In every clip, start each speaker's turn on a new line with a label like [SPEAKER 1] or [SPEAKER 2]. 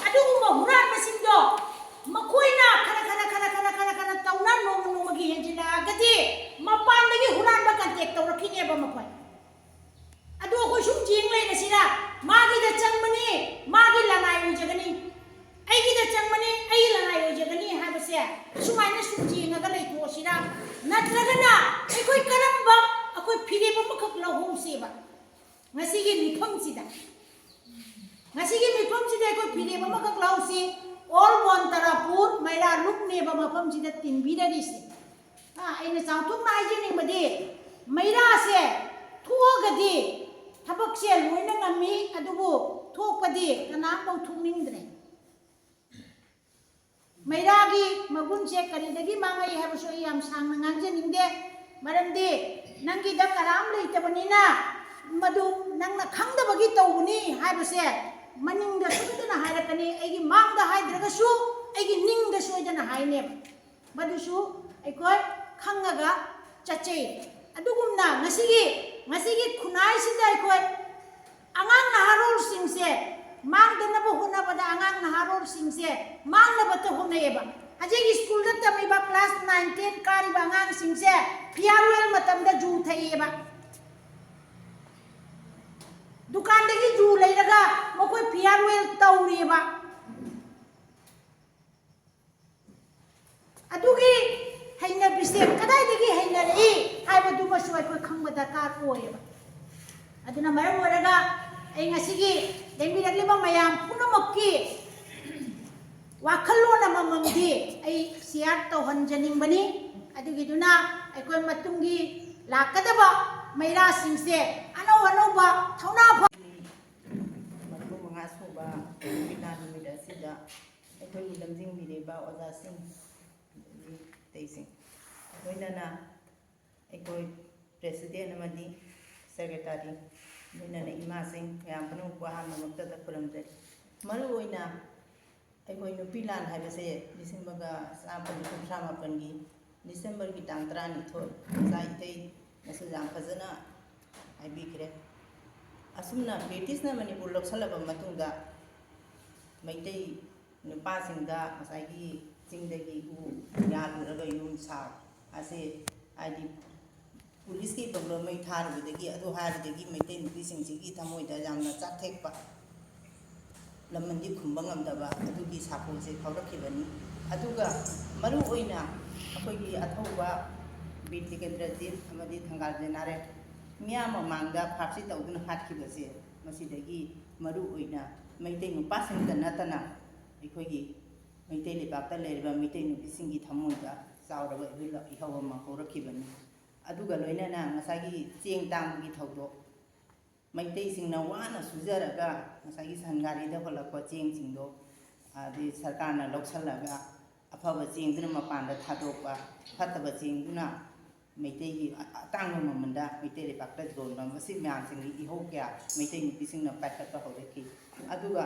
[SPEAKER 1] ꯑꯗꯨꯒꯨꯝꯕ ꯍꯨꯔꯥꯟꯕꯁꯤꯡꯗꯣ ꯃꯈꯣꯏꯅ ꯈꯔ ꯇꯧꯅ ꯅꯣꯡꯃꯒꯤ ꯍꯦꯟꯖꯤꯜꯂꯛꯑꯒꯗꯤ ꯃꯄꯥꯟꯗꯒꯤ ꯍꯨꯔꯥꯟꯕ ꯀꯟꯇꯦꯛ ꯇꯧꯔꯛꯈꯤꯅꯦꯕ ꯃꯈꯣꯏ ꯑꯗꯨ ꯑꯩꯈꯣꯏ ꯁꯨꯝ ꯌꯦꯡ ꯂꯩꯔꯁꯤꯔ ꯃꯥꯒꯤꯗ ꯆꯪꯕꯅꯤ ꯃꯥꯒꯤ ꯂꯅꯥꯏ ꯑꯣꯏꯖꯒꯅꯤ ꯑꯩꯒꯤꯗ ꯆꯪꯕꯅꯤ ꯑꯩ ꯂꯅꯥꯏ ꯑꯣꯏꯖꯒꯅꯤ ꯍꯥꯏꯕꯁꯦ ꯁꯨꯃꯥꯏꯅ ꯁꯨꯝ ꯌꯦꯡꯉꯒ ꯂꯩꯊꯣꯛꯑꯁꯤꯔ ꯅꯠꯇ꯭ꯔꯒꯅ ꯑꯩꯈꯣꯏ ꯀꯔꯝꯕ ꯑꯩꯈꯣꯏ ꯐꯤꯔꯦꯞ ꯑꯃꯈꯛ ꯂꯧꯍꯧꯁꯦꯕ ꯉꯁꯤꯒꯤ ꯃꯤꯐꯝꯁꯤꯗ ꯑꯩꯈꯣꯏ ꯐꯤꯔꯦꯞ ꯑꯃꯈꯛ ꯂꯧꯁꯤ ꯑꯣꯜ ꯕꯣꯟꯇꯔꯥꯄꯨꯔ ꯃꯩꯔꯥ ꯂꯨꯞꯅꯦꯕ ꯃꯐꯝꯁꯤꯗ ꯇꯤꯟꯕꯤꯔꯔꯤꯁꯦ ꯑꯩꯅ ꯆꯥꯎꯊꯣꯛꯅ ꯍꯥꯏꯖꯅꯤꯡꯕꯗꯤ ꯃꯩꯔꯥꯁꯦ ꯊꯣꯛꯑꯒꯗꯤ ꯊꯕꯛꯁꯦ ꯂꯣꯏꯅ ꯉꯝꯃꯤ ꯑꯗꯨꯕꯨ ꯊꯣꯛꯄꯗꯤ ꯀꯅꯥꯐꯥꯎ ꯊꯣꯛꯅꯤꯡꯗ꯭ꯔꯦ ꯃꯩꯔꯥꯒꯤ ꯃꯒꯨꯟꯁꯦ ꯀꯔꯤꯗꯒꯤ ꯃꯥꯡꯉꯛꯏ ꯍꯥꯏꯕꯁꯨ ꯑꯩ ꯌꯥꯝ ꯁꯥꯡꯅ ꯉꯥꯡꯖꯅꯤꯡꯗꯦ ꯃꯔꯝꯗꯤ ꯅꯪꯒꯤꯗ ꯀꯅꯥꯝ ꯂꯩꯇꯕꯅꯤꯅ मधु नंगना खंगदबगी तौबनी हाइबसे मनिंगदा सोइदना हाइरकनी एगी मांगदा हाइद्रगसु एगी निंगदा सोइदना हाइने मधुसु एकोय खंगगा चचे अदुगुमना ngasiगी खुनाइ सिदा एकोय angang naharol singse मांगदनबो होनबदा angang naharol singse मांगनबते होनयेबा अजेगी स्कूल दा तमिबा क्लास 9 10 कारिबा angang singse फेयरवेल मतमदा जू थयेबा दुकान दगी जू लेरगा मकोय फेयरवेल तौरेबा अदुगी हैना बिसे कदाय दगी हैना रे हाइबदु मसु अखोय खंगबा दरकार ओयेबा अदुना मरम ओरगा ऐ ngasiगी लेंबिरगलिबा मयाम पुनमक्की वाखलोन मममदी ऐ शेयर तौहनजनिंगबनी अदुगिदुना अखोय मतुंगी लाकदबा मैरा सिंसे अनौ अनौबा थौना
[SPEAKER 2] सुबा बिलान मिदासिदा अखोई लमजिंग मिरेबा ओजासिंग तेसिंग अखोइना अखोई प्रेसिडेंट अमदी सेक्रेटरी मोइना इमासिंग याम पनु बहाम नमक्तदा खुरमजे मरु ओइना अखोई नुपी लान हाइबसे डिसेंबर सापन कुंथ्रा मापनगी डिसेंबर की तांग 32 साइतै नसुजाम फजना आइबिखरे असुमना ब्रिटिशना मणिपुर लौसलबा मतुंगा मैतै नुपासिंगा मसाइगी चिंगदगी उ यालुरगा युम सा असे आदि पुलिस की प्रॉब्लम मै थारबदगी अदो हारदगी मैतै नुपिसिंगसिगी थमोइदा यामना चाथेकपा लमंदी खुंबा ngamdaba अदुगी सापोसे फावरखिबनी अदुगा मरु ओइना अखोइगी अथौबा बिटिकेंद्रजीत अमदी थंगाल जेनारे मियाम मांगदा फारसी तौदुना हाटखिबसे मसिदगी मरु ओइना मैतै नुपासिंगदा नतना अखोइगी मैतै लेबाक्ता लेरबा मैतै नुपिसिंगी थमोइदा चावरबा इहुला इहवमा होरखिबनी अदुगा लोइनाना ngसागी चेंग तांगगी थौदो मैतै सिंगना वाना सुजरगा ngसागी संगारीदा होलकपा चेंग सिंगदो आदि सरकारना लौसलगा अफबा चेंगदुना मपानदा थादोकपा फतबा चेंगदुना मैतै की तांग ममंदा मैतै लेबाक्ता द्रोनबा मसि म्यामसिंगी इहौ क्या मैतै नुपिसिंगना पाइखतपा होरखि अदुगा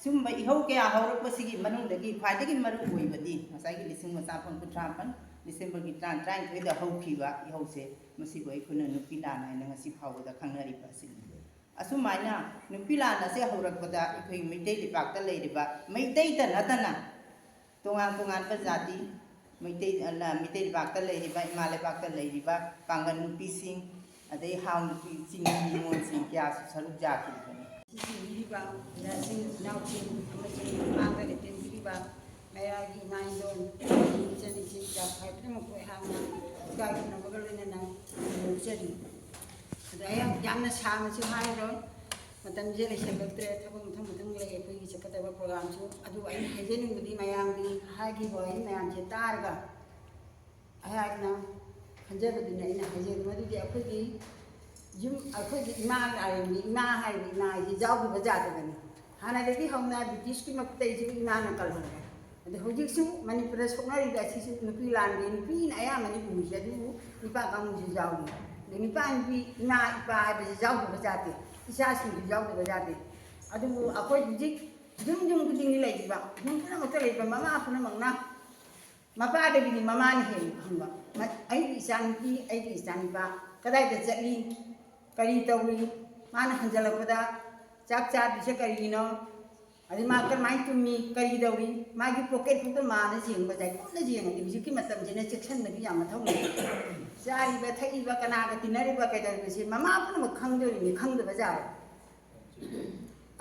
[SPEAKER 2] सुम्बा इहौ क्या होरकपसिगी मनुंगदगी ख्वाइदगी मरु ओइबदी ngसागी लिसिंग मचाफन कुथ्रापन डिसेंबर की 33 दा हौखिबा इहौसे मसिबो अखुना नुपी लाना हाइना ngasi फावदा खंगनरिबा सिंग असुमाइना नुपी लाना से हौरकपदा अखोइ मैतै लेबाक्ता लेरिबा मैतै ता नतना तोंगान तोंगान बा जाति मैतै लेबाक्ता लेरिबा इमा लेबाक्ता लेरिबा पांगन नुपीसिंग अदै हाव नुपी चिंगी मोनसिंग क्या सरुक जाखिबनी
[SPEAKER 3] सिंगिरिबा नासिंग नाउचिंग अमसिंग मांगदे तेंगिरिबा मैरागी नाइलोन चनिसि जा फाइटन मको हामना गाय नबगलने ना चरि अदया यामना सामसु हाइरो मतम जे लेसेबत्रे थबम थम थम ले कोई सकतबा प्रोग्राम सु अदु आई हेजेनिंगदी मयांगी हागी बोय मयाम जे तारगा अहागना खंजबदिना इना हेजे मदुदी अखोगी जुम अखोगी इमा आरेमी इमा हाइबी इमा जी जाउबी बजादबनी हानादगी हौना ब्रिटिश की मक्तै जी इमा नकल हो अदे होजिकसु मणिपुर सोनारीदा सिसु नुपी लांगे नुपी अयामनि बुजे अदु निपा कामुजि जाउगी दे निपा निपी इमा इपा हाइबे जाउबी बजादे इसासिंग जाउबी बजादे अदु अखोय हुजिक जुम जुम गुदिंग लेजिबा जुम पुना मक्ता लेजिबा ममा पुना मंगना मपादगी ममानि हे हंबा आई इसानिपी आई इसानिपा कदाइदा चली करी तौरी मान हंजलपदा चाक चा बिसे करीनो ꯑꯗꯩ ꯃꯥ ꯀꯔꯝꯍꯥꯏꯅ ꯇꯨꯝꯃꯤ ꯀꯔꯤ ꯇꯧꯔꯤ ꯃꯥꯒꯤ ꯄꯣꯀꯦꯠ ꯐꯥꯎꯗ ꯃꯥꯅ ꯌꯦꯡꯕꯁꯦ ꯀꯨꯞꯅ ꯌꯦꯡꯉꯗꯤ ꯍꯧꯖꯤꯛꯀꯤ ꯃꯇꯝꯁꯤꯅ ꯆꯦꯛꯁꯤꯟꯕꯒꯤ ꯌꯥꯝ ꯃꯊꯧ ꯂꯩ ꯆꯥꯔꯤꯕ ꯊꯛꯏꯕ ꯀꯅꯥꯒ ꯇꯤꯟꯅꯔꯤꯕ ꯀꯩꯗꯧꯔꯤꯕꯁꯤ ꯃꯃꯥ ꯄꯨꯝꯅꯃꯛ ꯈꯪꯗꯣꯔꯤꯅꯤ ꯈꯪꯗꯕ ꯌꯥꯔꯣꯏ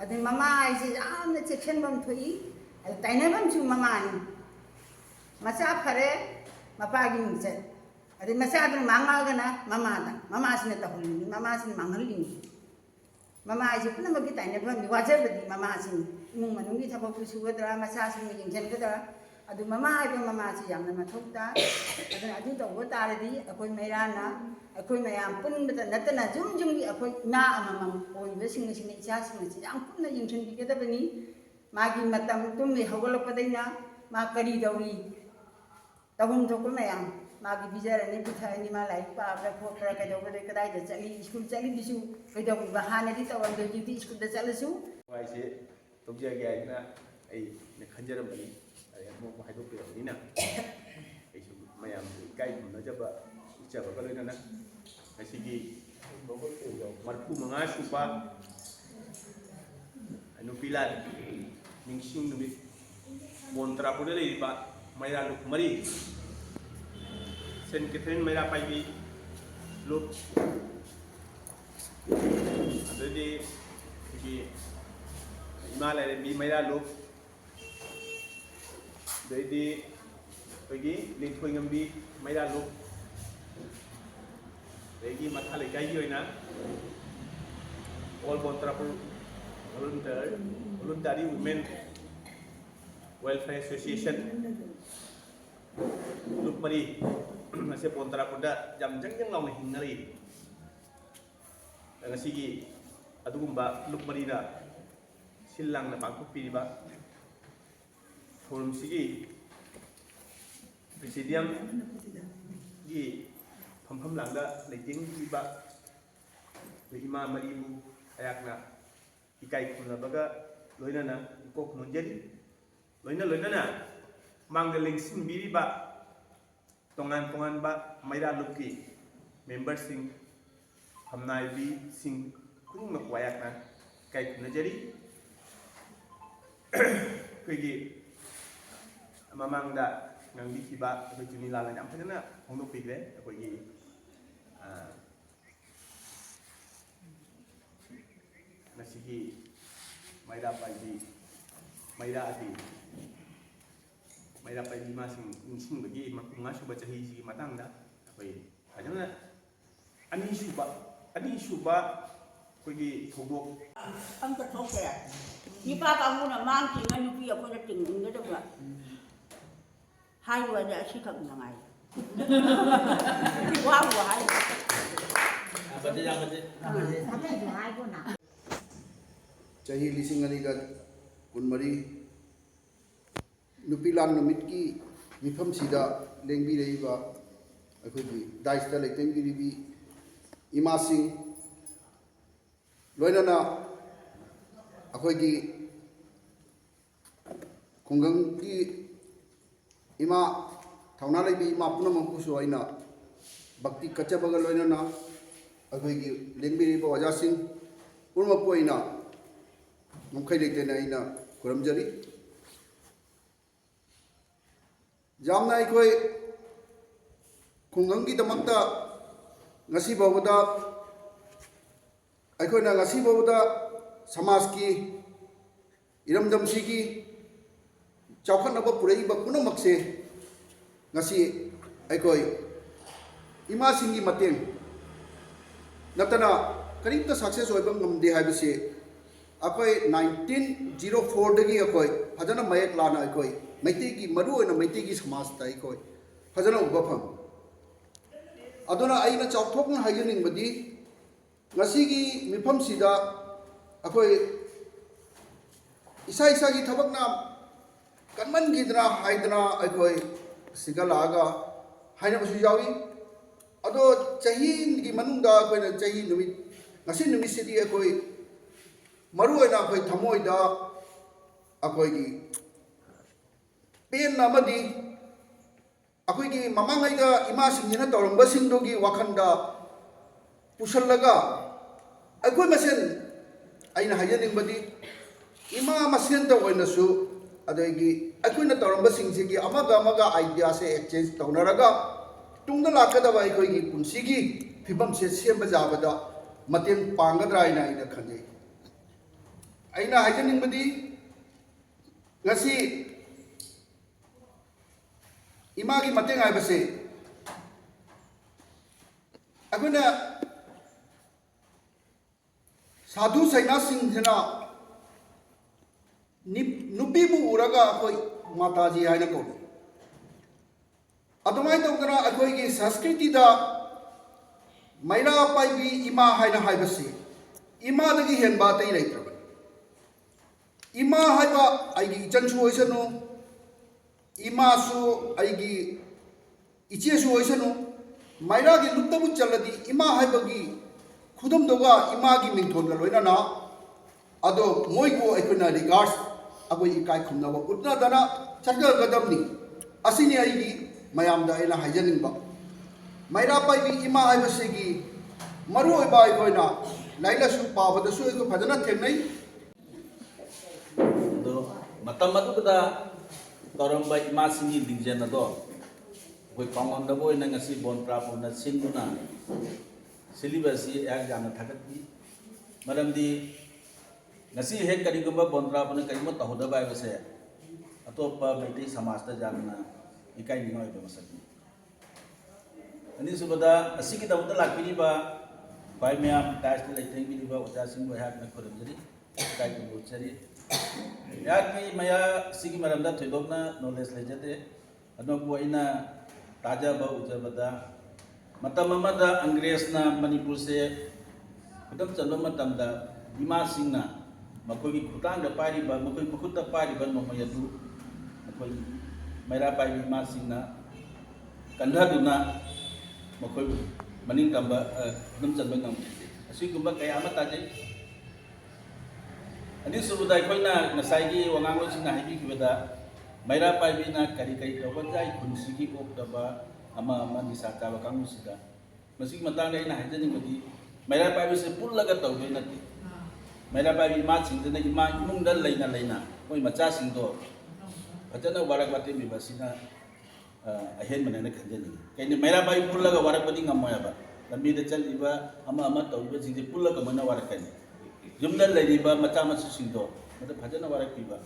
[SPEAKER 3] ꯑꯗꯩ ꯃꯃꯥ ꯍꯥꯏꯁꯦ ꯌꯥꯝꯅ ꯆꯦꯛꯁꯤꯟꯐꯝ ꯊꯣꯛꯏ ꯑꯗꯨ ꯇꯥꯏꯅꯐꯝꯁꯨ ꯃꯃꯥꯅꯤ ꯃꯆꯥ ꯐꯔꯦ ꯃꯄꯥꯒꯤ ꯃꯤꯡꯆꯠ ꯑꯗꯩ ꯃꯆꯥꯗꯨꯅ ꯃꯥꯡꯉꯛꯑꯒꯅ ꯃꯃꯥꯁꯤꯅ ꯇꯧꯍꯜꯂꯤꯅꯤ ꯃꯃꯥꯁꯤꯅ ꯃꯥꯡꯍꯜꯂꯤꯅꯤ ꯃꯃꯥ ꯍꯥꯏꯁꯦ ꯄꯨꯝꯅꯃꯛꯀꯤ ꯇꯥꯏꯅꯐꯝꯅꯤ ꯋꯥꯖꯕꯗꯤ ꯃꯃꯥꯁꯤꯅꯤ ꯏꯃꯨꯡ ꯃꯅꯨꯡꯒꯤ ꯊꯕꯛꯄꯨ ꯁꯨꯒꯗ꯭ꯔꯥ ꯃꯆꯥꯁꯤꯡꯕꯨ ꯌꯦꯡꯁꯤꯟꯒꯗ꯭ꯔꯥ ꯑꯗꯨ ꯃꯃꯥ ꯍꯥꯏꯕ ꯃꯃꯥꯁꯤ ꯌꯥꯝꯅ ꯃꯊꯧ ꯇꯥꯏ ꯑꯗꯨꯅ ꯑꯗꯨ ꯇꯧꯕ ꯇꯥꯔꯗꯤ ꯑꯩꯈꯣꯏ ꯃꯩꯔꯥꯅ ꯑꯩꯈꯣꯏ ꯃꯌꯥꯝ ꯄꯨꯟꯕꯗ ꯅꯠꯇꯅ ꯌꯨꯝꯒꯤ ꯑꯩꯈꯣꯏ ꯏꯃꯥ ꯑꯃꯃꯝ ꯑꯣꯏꯕꯁꯤꯡ ꯑꯁꯤꯅ ꯏꯆꯥꯁꯤꯡ ꯑꯁꯤ ꯌꯥꯝ ꯀꯨꯞꯅ ꯌꯦꯡꯁꯤꯟꯕꯤꯒꯗꯕꯅꯤ ꯃꯥꯒꯤ ꯃꯇꯝ ꯇꯨꯝꯃꯤ ꯍꯧꯒꯠꯂꯛꯄꯗꯩꯅ ꯃꯥ ꯀꯔꯤ ꯇꯧꯔꯤ ꯇꯧꯐꯝ ꯊꯣꯛꯄ ꯃꯌꯥꯝ ꯃꯥꯒꯤ ꯄꯤꯖꯔꯅꯤ ꯄꯤꯊꯛꯑꯅꯤ ꯃꯥ ꯂꯥꯏꯔꯤꯛ ꯄꯥꯕ꯭ꯔꯥ ꯈꯣꯠꯄ꯭ꯔꯥ ꯀꯩꯗꯧꯕꯗ ꯀꯗꯥꯏꯗ ꯆꯠꯂꯤ ꯁ꯭ꯀꯨꯜ ꯆꯠꯂꯤꯗꯨꯁꯨ ꯀꯩꯗꯧꯕ ꯍꯥꯟꯅꯗꯤ ꯇꯧꯔꯝꯗꯦ ꯍꯧꯖꯤꯛꯇꯤ ꯁ꯭ꯀꯨꯜꯗ ꯆꯠꯂꯁꯨ
[SPEAKER 4] ꯋꯥꯏꯁꯦ ꯇꯧꯖꯒꯦ ꯍꯥꯏꯅ ꯑꯩꯅ ꯈꯟꯖꯔꯝꯕꯅꯤ ꯑꯃꯨꯛ ꯍꯥꯏꯗꯣꯛꯄꯤꯔꯕꯅꯤ나 ꯑꯩꯁꯨ ꯃꯌꯥꯝꯕꯨ ꯏꯀꯥꯏ ꯈꯨꯝꯅꯖꯕ ꯎꯠꯆꯕꯒ ꯂꯣꯏꯅꯅ ꯉꯁꯤꯒꯤ 35 ꯁꯨꯕ ꯅꯨꯄꯤ ꯂꯥꯟ ꯅꯤꯡꯁꯤꯡ ꯅꯨꯃꯤꯠ ꯃꯣꯟꯇ꯭ꯔꯥꯄꯨꯔꯗ ꯂꯩꯔꯤꯕ ꯃꯩꯔꯥ ꯂꯨꯞ ꯃꯔꯤ ꯁꯦꯟ ꯀꯦꯊꯔꯤꯟ ꯃꯩꯔꯥ ꯄꯥꯏꯕꯤ ꯂꯨꯞ ꯑꯗꯨꯗꯤ ꯑꯩꯈꯣꯏꯒꯤ ꯏꯃꯥ ꯂꯥꯏꯔꯦꯝꯕꯤ ꯃꯩꯔꯥ ꯂꯨꯞ ꯑꯗꯩꯗꯤ ꯑꯩꯈꯣꯏꯒꯤ ꯂꯤꯡꯊꯣꯏꯉꯝꯕꯤ ꯃꯩꯔꯥ ꯂꯨꯞ ꯑꯗꯒꯤ ꯃꯈꯥ ꯂꯩꯀꯥꯏꯒꯤ ꯑꯣꯏꯅ all ꯃꯣꯟꯇ꯭ꯔꯥꯄꯨꯔ voluntary women welfare association ꯂꯨꯞ ꯃꯔꯤ ꯉꯁꯤ ꯃꯣꯟꯇ꯭ꯔꯥꯄꯨꯔꯗ ꯌꯥꯝ ꯖꯪꯖꯪ ꯂꯥꯎꯅ ꯍꯤꯡꯅ ꯂꯩꯔꯤ ꯉꯁꯤꯒꯤ ꯑꯗꯨꯒꯨꯝꯕ ꯂꯨꯞ ꯃꯔꯤꯅ ꯁꯤꯜ ꯂꯥꯡꯅ ꯄꯥꯡꯊꯣꯛꯄꯤꯔꯤꯕ ꯊꯧꯔꯝꯁꯤꯒꯤ ꯄ꯭ꯔꯦꯁꯤꯗꯤꯌꯝꯒꯤ ꯐꯝꯐꯝ ꯂꯥꯡꯗ ꯂꯩꯇꯦꯡꯂꯤꯕ ꯏꯃꯥ ꯃꯔꯤꯕꯨ ꯑꯩꯍꯥꯛꯅ ꯏꯀꯥꯏ ꯈꯨꯝꯅꯕꯒ ꯂꯣꯏꯅꯅ ꯏꯀꯣꯛ ꯅꯣꯟꯖꯔꯤ ꯂꯣꯏꯅꯅ ꯃꯥꯡꯗ ꯂꯦꯡꯁꯤꯟꯕꯤꯔꯤꯕ ꯇꯣꯉꯥꯟ ꯇꯣꯉꯥꯟꯕ ꯃꯩꯔꯥ ꯂꯨꯞꯀꯤ ꯃꯦꯝꯕꯔꯁꯤꯡ ꯐꯝꯅꯥꯏꯕꯤꯁꯤꯡ ꯈꯨꯗꯤꯡꯃꯛꯄꯨ ꯑꯩꯍꯥꯛꯅ ꯏꯀꯥꯏ ꯈꯨꯝꯅꯖꯔꯤ ꯑꯩꯈꯣꯏꯒꯤ ꯃꯃꯥꯡꯗ ꯉꯥꯡꯕꯤꯈꯤꯕ ꯑꯩꯈꯣꯏ ꯆꯨꯅꯤ ꯂꯥꯜꯅ ꯌꯥꯝ ꯐꯖꯅ ꯐꯣꯡꯗꯣꯛꯄꯤꯈ꯭ꯔꯦ ꯑꯩꯈꯣꯏꯒꯤ ꯉꯁꯤꯒꯤ ꯃꯩꯔꯥ ꯄꯥꯏꯕꯤ ꯏꯃꯥꯁꯤꯡ ꯅꯤꯡꯁꯤꯡꯕꯒꯤ 35ꯁꯨꯕ ꯆꯍꯤꯁꯤꯒꯤ ꯃꯇꯥꯡꯗ ꯑꯩꯈꯣꯏ ꯐꯖꯅ ꯑꯅꯤꯁꯨꯕ ꯑꯩꯈꯣꯏꯒꯤ ꯊꯧꯗꯣꯛ
[SPEAKER 5] ꯑꯝꯇ ꯊꯣꯛꯇꯦ ꯅꯤꯄꯥ ꯀꯥꯡꯕꯨꯅ ꯃꯥꯡꯈꯤꯕ ꯅꯨꯄꯤ ꯑꯩꯈꯣꯏꯅ ꯇꯤꯡꯅꯤꯡꯒꯗꯕ ꯍꯥꯏꯕꯗ ꯑꯁꯤꯈꯛ ꯅꯨꯡꯉꯥꯏ ꯋꯥꯕꯨ ꯍꯥꯏꯕ
[SPEAKER 6] ꯆꯍꯤ 2014 ꯅꯨꯄꯤ ꯂꯥꯟ ꯅꯨꯃꯤꯠꯀꯤ ꯃꯤꯐꯝꯁꯤꯗ ꯂꯦꯡꯕꯤꯔꯛꯏꯕ ꯑꯩꯈꯣꯏꯒꯤ ꯗꯥꯏꯁꯇ ꯂꯩꯇꯦꯡꯕꯤꯔꯤꯕꯤ ꯏꯃꯥꯁꯤꯡ ꯂꯣꯏꯅꯅ ꯑꯩꯈꯣꯏꯒꯤ ꯈꯨꯡꯒꯪꯒꯤ ꯏꯃꯥ ꯊꯧꯅꯥ ꯂꯩꯕꯤ ꯏꯃꯥ ꯄꯨꯝꯅꯃꯛꯄꯨꯁꯨ ꯑꯩꯅ ꯚꯛꯇꯤ ꯀꯠꯆꯕꯒ ꯂꯣꯏꯅꯅ ꯑꯩꯈꯣꯏꯒꯤ ꯂꯦꯡꯕꯤꯔꯤꯕ ꯑꯣꯖꯥꯁꯤꯡ ꯄꯨꯝꯅꯃꯛꯄꯨ ꯑꯩꯅ ꯉꯝꯈꯩ ꯂꯩꯇꯅ ꯑꯩꯅ ꯈꯨꯔꯨꯝꯖꯔꯤ ꯌꯥꯝꯅ ꯑꯩꯈꯣꯏ ꯈꯨꯡꯒꯪꯒꯤꯗꯃꯛꯇ ꯉꯁꯤ ꯐꯥꯎꯕꯗ ꯑꯩꯈꯣꯏꯅ ꯉꯁꯤ ꯐꯥꯎꯕꯗ ꯁꯃꯥꯖꯀꯤ ꯏꯔꯝꯗꯝꯁꯤꯒꯤ ꯆꯥꯎꯈꯠꯅꯕ ꯄꯨꯔꯛꯏꯕ ꯄꯨꯝꯅꯃꯛꯁꯦ ngasi aikoi imasing gi mateng natana karimta success oibam ngamde haibase akoi 1904 dagi akoi fajana mayek lana akoi maiti gi maru oina maiti gi samaj ta akoi fajana uba pham aduna aina chawthokna hayening badi ngasi gi mifam sida akoi isa isa gi thabakna kanman gidra haidra akoi sigalaga haina basu yawi ado chahi gi manungda koina chahi numit ngasi numit sidi akoi maru oina akoi thamoi da akoi gi pen namadi akoi gi mamangai da ima singhina tawramba singdo gi wakhanda pusallaga akoi masen aina hayaning badi ima masenta oinasu adagi akoina tawrambasingsi amaga amaga idea se exchange tawnaraga tungda lakadaba aikoi gi punsigi phibam se semba jabada mateng pangadra ina ina khanje aina hajaningbadi ngasi imagi mateng aibase akoina साधु सैन्यासिंहना नुपीबु उरगा अखोई माताजी हाइना को अदुमाय तौदना अखोई संस्कृति दा मैरा पाइबी इमा हाइना हाइबसे इमा दगी हेनबा तै लैत्रब इमा हाइबा आइगी इचनसु होइसनु इमासु आइगी इचेसु होइसनु मैरा गी लुक्तबु चलदी इमा हाइबगी खुदम दोगा इमा की मिंथोन का लोइना ना अदो मोई को अखुना रिगार्ड्स अगो इकाय खुमनाबा उतना दना चगल गदमनी असिनी आइगी मयाम दा एना हाइजनिंगबा मैरा पाइबी इमा आइबसेगी मरु ओइबा अखोइना लाइलासु पाबदसु एको फजना थेंगनै
[SPEAKER 7] दो मतम मदुदा तोरंबा इमा सिंगी लिंजेन दो कोई कांगोन दबो इना ngasi bon prapuna singuna सिलिबस याम थाकती मरमदी ngasi हे करिगुम्बा बोंद्रा बन करिगुम्बा तहुदबा बसे अतोप मैत्री समाज जामना इकाई निमाय बमसकी अनि सुबदा असिकी दबदा लाकिनिबा बाय म्याम टाइस्ट लेटेंग बिनिबा उजासिंग बहाक न खरमजरी इकाई बुचरी याकी मया सिगी मरमदा थैदोकना नॉलेज लेजते अनोबु इना ताजा बा उजबदा मतम अमदा अंग्रेजना मणिपुर से खुदम चलो मतमदा इमा सिंहना मखोगी खुतांग पारिबा मखोई मखुता पारिबा नोमयदु मखोई मैरा पाइबी इमा सिंहना कंधादुना मखोई मनिंग तंबा खुदम चलो ngam असिगुम्बा कया अमा ताजे अनि सुबुदा खोइना नसाइगी वंगांगो सिंना हाइबी किबदा मैरा पाइबीना करी करी तवजाई खुनसिगी ओक्तबा अमा अमा निसा चाबा कांगुसिदा मसिग मतांग इन हाइजनिंगदी मैरा पाइबी से पुल्लगा तौदे नति मैरा पाइबी मा सिंगदना इमा इमुंगदा लेना लेना मोय मचा सिंगदो फजना वारक बाते बिबसिना अहेन मनने खंजनि कइने मैरा पाइबी पुल्लगा वारक बदि ngमयाबा लंबीदा चलिबा अमा अमा तौबा सिंगदे पुल्लगा मना वारक कनि जुमदा लेरिबा मचा मसु सिंगदो मत फजना वारक पिबा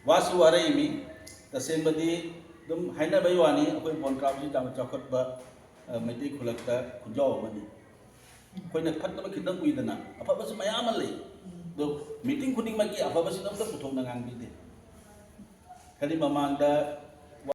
[SPEAKER 7] वासु वारैमी तसेंबदी दम हाइना बायवानी अखोई बोनक्राबजी जाम चौखटबा मैती खुलकता खुजाव मनी अखोइना फटबा खितम उइदना अफबस मयाम लई दो मीटिंग खुदिंग मकी अफबस नमता पुथोंना ngang bide खली ममांगदा